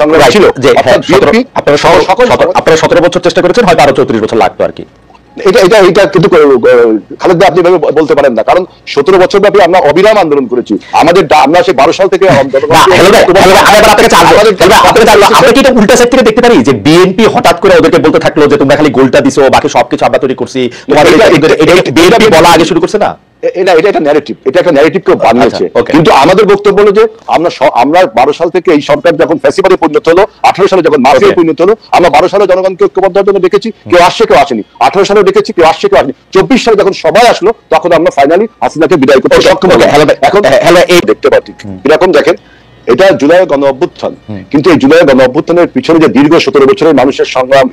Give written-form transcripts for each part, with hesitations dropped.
সংগ্রাম ছিল, আপনারা 17 বছর চেষ্টা করেছেন, হয়তো আরো 34 বছর লাগতো আর কি। এটা কিন্তু খালেদ ভাই আপনি বলতে পারেন না, কারণ 17 বছর ব্যাপী আমরা অবিরাম আন্দোলন করেছি। আমরা সেই 12 সাল থেকে উল্টা সাইড থেকে দেখতে পারি যে বিএনপি হঠাৎ করে ওদেরকে বলতে থাকলো যে তোমরা খালি গোলটা দিছো, বাকি সবকিছু আমরা তৈরি করছি, তোমাদের বিএনপি বলা আগে শুরু করছে না। এটা একটা ন্যারেটিভ, এটা একটা ন্যারেটিভ কেউ বানিয়েছে। কিন্তু আমাদের বক্তব্য হলো যে আমরা 12 সাল থেকে এই সরকার যখন ফ্যাসিবাদে পরিণত হলো, 18 সালে যখন মাফিয়ায় পরিণত হলো, আমরা 12 সালে জনগণকে ঐক্যবদ্ধতার জন্য দেখেছি, কেউ আসছে কেউ আসেনি। 18 সালে দেখেছি কেউ আসছে কেউ আসেনি। 24 সালে যখন সবাই আসলো, তখন আমরা ফাইনালি হাসিনাকে বিদায় করতে সক্ষম হলাম। এখন এই দেখতে পাচ্ছি এরকম দেখেন, এটা জুলাইয়ের গণ অভ্যুত্থান, কিন্তু এই জুলাইয়ের গণ অভ্যুত্থানের পিছনে যে দীর্ঘ 17 বছরের মানুষের সংগ্রাম,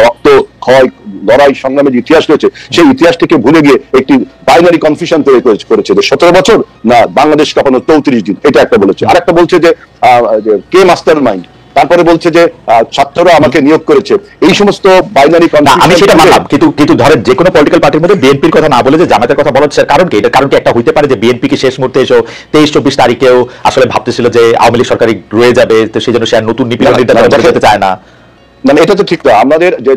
রক্ত ক্ষয়, লড়াই, সংগ্রামের যে ইতিহাস রয়েছে, সেই ইতিহাসটিকে ভুলে গিয়ে একটি বাইনারি কনফিউশন তৈরি করেছে যে 17 বছর না বাংলাদেশ কাঁপানো 34 দিন, এটা একটা বলেছে। আর একটা বলছে যে কে মাস্টার মাইন্ড, তারপরে বলছে যে ছাত্ররা আমাকে নিয়োগ করেছে। এই সমস্ত বাইনারি কনফিউশন আমি সেটা মানলাম, কিন্তু ধরেন যে কোনো পলিটিক্যাল পার্টির মধ্যে বিএনপির কথা না বলে যে জামাতের কথা বলা হচ্ছে, কারণ কি? এটার কারণ কি একটা হইতে পারে যে বিএনপি কি শেষ মুহূর্তে এসে 23-24 তারিখেও আসলে ভাবতেছিল যে আওয়ামী লীগ সরকারই রয়ে যাবে, তো সেই জন্য সে আর নতুন নিপীড়ন যেতে চায় না। মানে এটা তো ঠিক না। আমাদের যে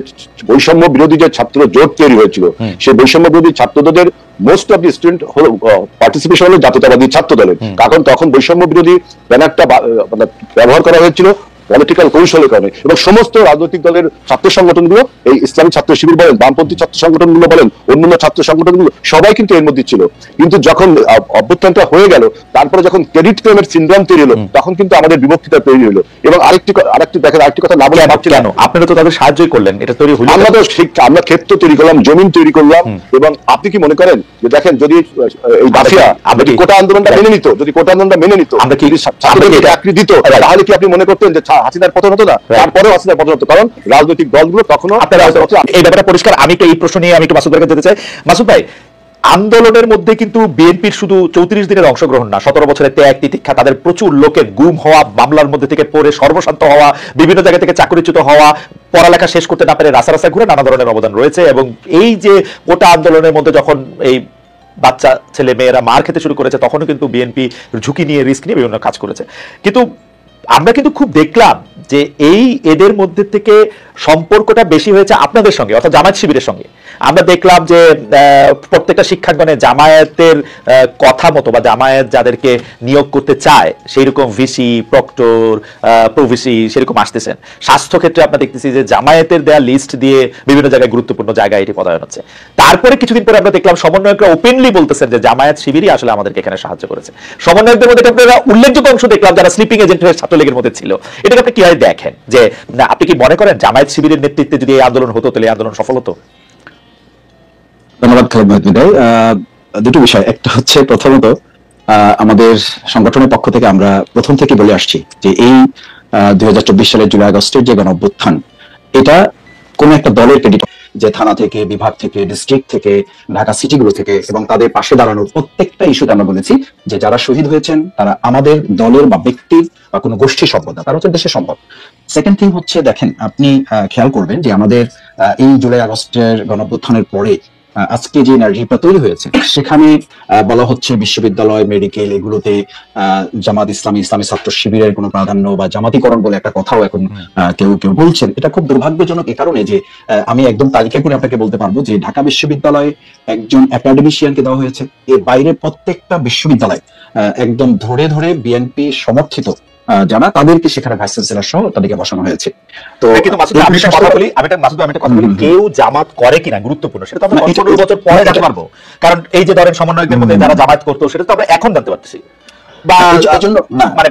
বৈষম্য বিরোধী যে ছাত্র জোট তৈরি হয়েছিল, সেই বৈষম্য বিরোধী ছাত্রদের most of the student participation হলো জাতীয়তাবাদী ছাত্র দলের, কারণ তখন বৈষম্য বিরোধী ব্যানারটা ব্যবহার করা হয়েছিল পলিটিক্যাল কৌশলের কারণে, এবং সমস্ত রাজনৈতিক দলের ছাত্র সংগঠনগুলো, এই ইসলামী ছাত্র শিবির বলেন, বামপন্থী ছাত্র সংগঠনগুলো বলেন, অন্যান্য ছাত্র সংগঠনগুলো সবাই কিন্তু এর মধ্যে ছিল। কিন্তু যখন অভ্যুত্থানটা হয়ে গেল, তারপরে যখন ক্রেডিট ক্লেমের সিনড্রোম তৈরি হলো, তখন কিন্তু আমাদের বিভক্তিটা তৈরি হলো। এবং আরেকটি দেখেন, আরেকটি কথা না বলে ভাবছিলাম, আপনারা তো তাদের সাহায্যই করলেন, এটা তৈরি হলো। আমরা ক্ষেত্র তৈরি করলাম, জমিন তৈরি করলাম। এবং আপনি কি মনে করেন যে দেখেন, যদি এই মাফিয়া কোটা আন্দোলনটা মেনে নিত, আমরা কি চাকরি দিত, তাহলে কি আপনি মনে করতেন যে হাসিনার পতন হতো না? তারপরেও হাসিনার পতন হতো, কারণ রাজনৈতিক দলগুলো তখনো এই ব্যাপারে পরিষ্কার। আমি তো এই প্রশ্ন নিয়ে আমি একটু মাসুদের কাছে যেতে চাই। মাসুদ ভাই, আন্দোলনের মধ্যে কিন্তু বিএনপির শুধু 34 দিনের অংশগ্রহণ না, 17 বছরের ত্যাগ তিতিক্ষা, তাদের প্রচুর লোকের গুম হওয়া, মামলার মধ্যে থেকে পড়ে সর্বশান্ত হওয়া, বিভিন্ন জায়গা থেকে চাকরিচ্যুত হওয়া, পড়ালেখা শেষ করতে না পেরে রাস্তা রাস্তা ঘুরে নানা ধরনের অবদান রয়েছে। এবং এই যে কোটা আন্দোলনের মধ্যে যখন এই বাচ্চা ছেলে মেয়েরা মার খেতে শুরু করেছে, তখনও কিন্তু বিএনপি ঝুঁকি নিয়ে, রিস্ক নিয়ে বিভিন্ন কাজ করেছে। কিন্তু আমরা কিন্তু খুব দেখলাম যে এই এদের মধ্যে থেকে সম্পর্কটা বেশি হয়েছে আপনাদের সঙ্গে, অর্থাৎ জামায়াত শিবিরের সঙ্গে। আমরা দেখলাম যে প্রত্যেকটা শিক্ষাঙ্গনে জামায়াতের কথা মতো বা জামায়াত যাদেরকে নিয়োগ করতে চায় সেই রকম ভিসি, প্রক্টর, প্রভিসি সেরকম আসতেছেন। স্বাস্থ্য ক্ষেত্রে আমরা দেখতেছি যে জামায়াতের দেয়া লিস্ট দিয়ে বিভিন্ন জায়গায় গুরুত্বপূর্ণ জায়গায় এটি পদায়ন হচ্ছে। তারপরে কিছুদিন পরে আমরা দেখলাম সমন্বয়করা ওপেনলি বলতেছেন যে জামায়াত শিবিরই আসলে আমাদেরকে এখানে সাহায্য করেছে। সমন্বয়কদের মধ্যে আপনারা উল্লেখযোগ্য অংশ দেখলাম যারা স্লিপিং এজেন্ট হয়ে ছাত্রলীগের মধ্যে ছিল। এটাকে আপনি কিভাবে দেখেন? যে আপনি কি মনে করেন জামায়াত শিবিরের নেতৃত্বে যদি এই আন্দোলন হতো তাহলে আন্দোলন সফল হতো? ধন্যবাদ খালেদ ভাই। দুটো বিষয়, একটা হচ্ছে প্রথমত আমাদের সংগঠনের পক্ষ থেকে আমরা প্রথম থেকে বলে আসছি যে এই 2024 সালের জুলাই আগস্টের যে গণ অভ্যুত্থান, এটা কোন একটা দলের ক্রেডিট, যে থানা থেকে, বিভাগ থেকে, ডিস্ট্রিক্ট থেকে, ঢাকা সিটিগুলো থেকে, এবং তাদের পাশে দাঁড়ানোর প্রত্যেকটা ইস্যুতে আমরা বলেছি যে যারা শহীদ হয়েছেন তারা আমাদের দলের বা ব্যক্তির বা কোনো গোষ্ঠীর সম্পদ না, তারা হচ্ছে দেশের সম্পদ। সেকেন্ড থিং হচ্ছে, দেখেন আপনি খেয়াল করবেন যে আমাদের এই জুলাই আগস্টের গণ অভ্যুত্থানের পরে আজকে যে নারীটা তৈরি হয়েছে, সেখানে বলা হচ্ছে বিশ্ববিদ্যালয়, মেডিকেল এগুলোতে জামাত ইসলামী, ইসলামী ছাত্র শিবিরের কোনো প্রাধান্য বা জামাতিকরণ বলে একটা কথাও এখন কেউ কেউ বলছেন। এটা খুব দুর্ভাগ্যজনক এ কারণে যে আমি একদম তালিকা করে আপনাকে বলতে পারবো যে ঢাকা বিশ্ববিদ্যালয়ে একজন একাডেমিশিয়ানকে দেওয়া হয়েছে, এর বাইরে প্রত্যেকটা বিশ্ববিদ্যালয় একদম ধরে ধরে বিএনপি সমর্থিত যারা, তাদেরকে সেখানে ভাইস চ্যান্সেলর সহ তাদেরকে বসানো হয়েছে। তো আমি একটা কথা বলি, কেউ জামাত করে কিনা গুরুত্বপূর্ণ, সেটা তো আমরা 15 বছর পরে জানতে পারবো। কারণ এই যে ধরেন সমন্বয়কদের মধ্যে যারা জামাত করতো, সেটা তো আমরা এখন জানতে পারতেছি। বা মানে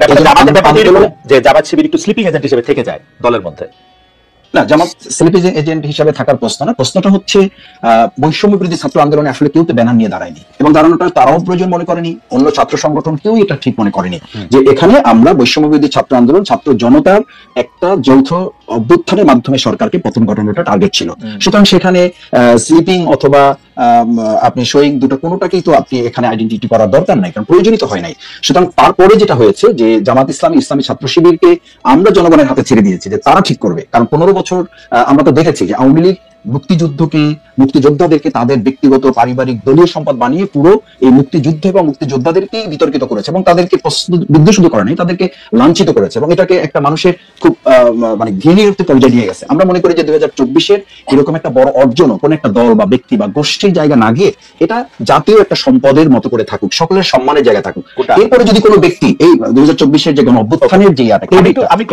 যে জামাত শিবির একটু স্লিপিং এজেন্ট হিসেবে থেকে যায় দলের মধ্যে। না, জামাত স্লিপিং এজেন্ট হিসাবে থাকার প্রশ্ন না, প্রশ্নটা হচ্ছে বৈষম্য বিরোধী ছাত্র আন্দোলনে আসলে কেউ তো ব্যানার নিয়ে দাঁড়ায়নি, এবং দাঁড়ানোটা তারাও প্রয়োজন মনে করেনি, অন্য ছাত্র সংগঠন কেউ এটা ঠিক মনে করেনি যে এখানে আমরা বৈষম্য বিরোধী ছাত্র আন্দোলন, ছাত্র জনতার একটা যৌথ অভ্যুত্থানের মাধ্যমে সরকারকে পতন ঘটানোটা টার্গেট ছিল। সুতরাং সেখানে স্লিপিং অথবা আপনি শহীদ দুটো কোনোটাকেই তো আপনি এখানে আইডেন্টিটি করার দরকার নাই, কারণ প্রয়োজনই তো হয় নাই। সুতরাং তারপরে যেটা হয়েছে যে জামাত ইসলামী, ইসলামী ছাত্র শিবিরকে আমরা জনগণের হাতে ছেড়ে দিয়েছি যে তারা ঠিক করবে। কারণ 15 বছর আমরা তো দেখেছি যে আওয়ামী লীগ মুক্তিযুদ্ধকে, মুক্তিযোদ্ধাদেরকে তাদের ব্যক্তিগত পারিবারিক দলীয় সম্পদ বানিয়ে পুরো এই মুক্তিযুদ্ধ এবং মুক্তিযোদ্ধাদেরকেই বিতর্কিত করেছে এবং তাদেরকে বিদ্বেষ শুধু করে নাই, তাদেরকে লাঞ্ছিত করেছে এবং এটাকে একটা মানুষের খুব মানে ঘৃণীয় পর্যায়ে নিয়ে গেছে। আমরা মনে করি যে 2024-এর এরকম একটা বড় অর্জনও কোন একটা দল বা ব্যক্তি বা গোষ্ঠীর জায়গা না গিয়ে এটা জাতীয় একটা সম্পদের মতো করে থাকুক, সকলের সম্মানের জায়গা থাকুক। এরপরে যদি কোনো ব্যক্তি এই 2024-এর যে গণ অভ্যুত্থানের যে আমি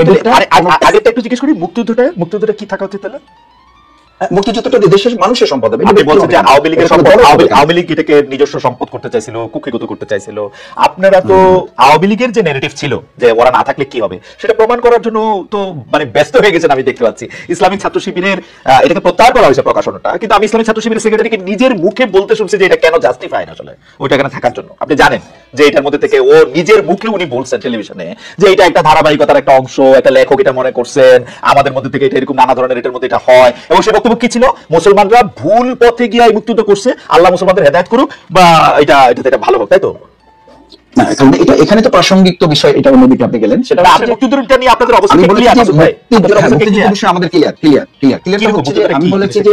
আগেটা একটু জিজ্ঞেস করি, মুক্তিযুদ্ধটা কি থাকা উচিত তাহলে? মুক্তিযুদ্ধটা দেশের মানুষের সম্পদ। আপনি বলছেন যে আওয়ামী লীগের সম্পদ, আওয়ামী লীগ এটাকে নিজস্ব সম্পদ করতে চাইছিল, কুক্ষিগত করতে চাইছিল। আপনারা তো আওয়ামী লীগের যে ন্যারেটিভ ছিল যে ওরা না থাকলে কি হবে সেটা প্রমাণ করার জন্য তো মানে ব্যস্ত হয়ে গেছেন আমি দেখতে পাচ্ছি। ইসলামিক ছাত্র শিবিরের এটাকে প্রত্যাহার করা হয়েছে প্রকাশনটা, কিন্তু আমি ইসলামিক ছাত্র শিবিরের সেক্রেটারিকে নিজের মুখে বলতে শুনছি যে এটা কেন জাস্টিফাইড আসলে ওইটা এখানে থাকার জন্য। আপনি জানেন যে এটার মধ্যে থেকে ও নিজের মুখে উনি বলছেন টেলিভিশনে যে এটা একটা ধারাবাহিকতার একটা অংশ, একটা লেখক এটা মনে করছেন, আমাদের মধ্যে থেকে এটা এরকম নানা ধরনের এটার মধ্যে এটা হয়। এবং সে বক্তব্য কি ছিল? মুসলমানরা ভুল পথে গিয়ে মুক্তিযুদ্ধ করছে, আল্লাহ মুসলমানদের হেদায়েত করুক বা এটা ভালো হোক, তাই তো? না, এখানে তো প্রাসঙ্গিক তো বিষয়, এটা অন্যদিকে আপনি গেলেন। সেটা মুক্তিযুদ্ধটা নিয়ে আপনাদের অবস্থা কি ক্লিয়ার আছে ভাই? আমাদের ক্লিয়ার হচ্ছে যে আমি বলেছি যে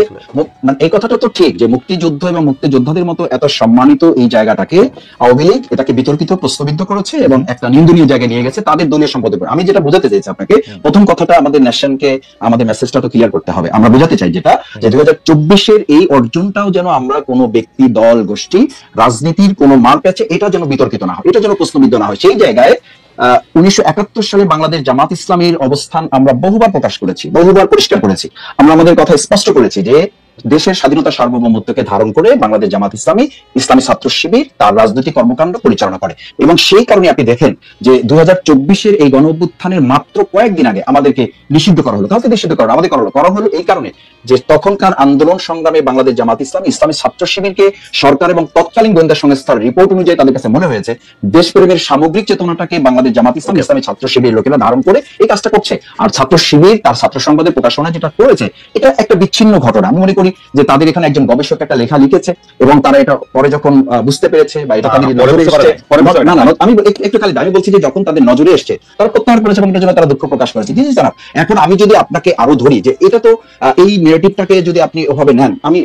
মানে এই কথাটা তো ঠিক যে মুক্তিযুদ্ধ এবং মুক্তিযোদ্ধাদের মতো এত সম্মানিত এই জায়গাটাকে আওয়ামী লীগ এটাকে বিতর্কিত প্রশ্নবিদ্ধ করেছে এবং একটা নিন্দনীয় জায়গায় নিয়ে গেছে তাদের দলীয় সম্পদের উপর। আমি যেটা বোঝাতে চাইছি আপনাকে, প্রথম কথাটা আমাদের ন্যাশনকে আমাদের মেসেজটা তো ক্লিয়ার করতে হবে। আমরা বোঝাতে চাই যেটা যে 2024-এর এই অর্জনটাও যেন আমরা কোনো ব্যক্তি, দল, গোষ্ঠী, রাজনীতির কোনো মার প্যাচে এটা যেন বিতর্কিত না হয়, এটা যেন প্রশ্নবিদ্ধ না হয়। সেই জায়গায় 1971 সালে বাংলাদেশ জামাত ইসলামীর অবস্থান আমরা বহুবার প্রকাশ করেছি, বহুবার পরিষ্কার করেছি। আমরা আমাদের কথা স্পষ্ট করেছি যে দেশের স্বাধীনতা সার্বভৌমত্বকে ধারণ করে বাংলাদেশ জামাত ইসলামী, ইসলামী ছাত্র শিবির তার রাজনৈতিক কর্মকাণ্ড পরিচালনা করে এবং সেই কারণে আপনি দেখেন যে 2024-এর এই গণ অভ্যুত্থানের মাত্র কয়েকদিন আগে আমাদেরকে নিষিদ্ধ করা হলো। কাউকে নিষিদ্ধ করা আমাদের করা হলো এই কারণে যে তখনকার আন্দোলন সংগ্রামে বাংলাদেশ জামাত ইসলামী, ইসলামী ছাত্র শিবিরকে সরকার এবং তৎকালীন গোয়েন্দা সংস্থার রিপোর্ট অনুযায়ী তাদের কাছে মনে হয়েছে দেশপ্রেমের সামগ্রিক চেতনাটাকে বাংলাদেশ জামাত ইসলামী, ইসলামী ছাত্র শিবিরের লোকেরা ধারণ করে এই কাজটা করছে। আর ছাত্র শিবির তার ছাত্র সংবাদের প্রকাশনা যেটা করেছে এটা একটা বিচ্ছিন্ন ঘটনা। আমি মনে করি যে তাদের এখানে একজন গবেষক একটা লেখা লিখেছে এবং তারা এটা পরে যখন বুঝতে পেরেছে বা এটা তাদের নজরে এসেছে, আমি একটু খালি আমি বলছি যে যখন তাদের নজরে এসেছে তারা প্রত্যাহার করেছে এবং এটার জন্য তারা দুঃখ প্রকাশ করেছে। জি জানাব, এখন আমি যদি আপনাকে আরো ধরি যে এটা তো এই নেগেটিভটাকে যদি আপনি ওভাবে নেন, আমি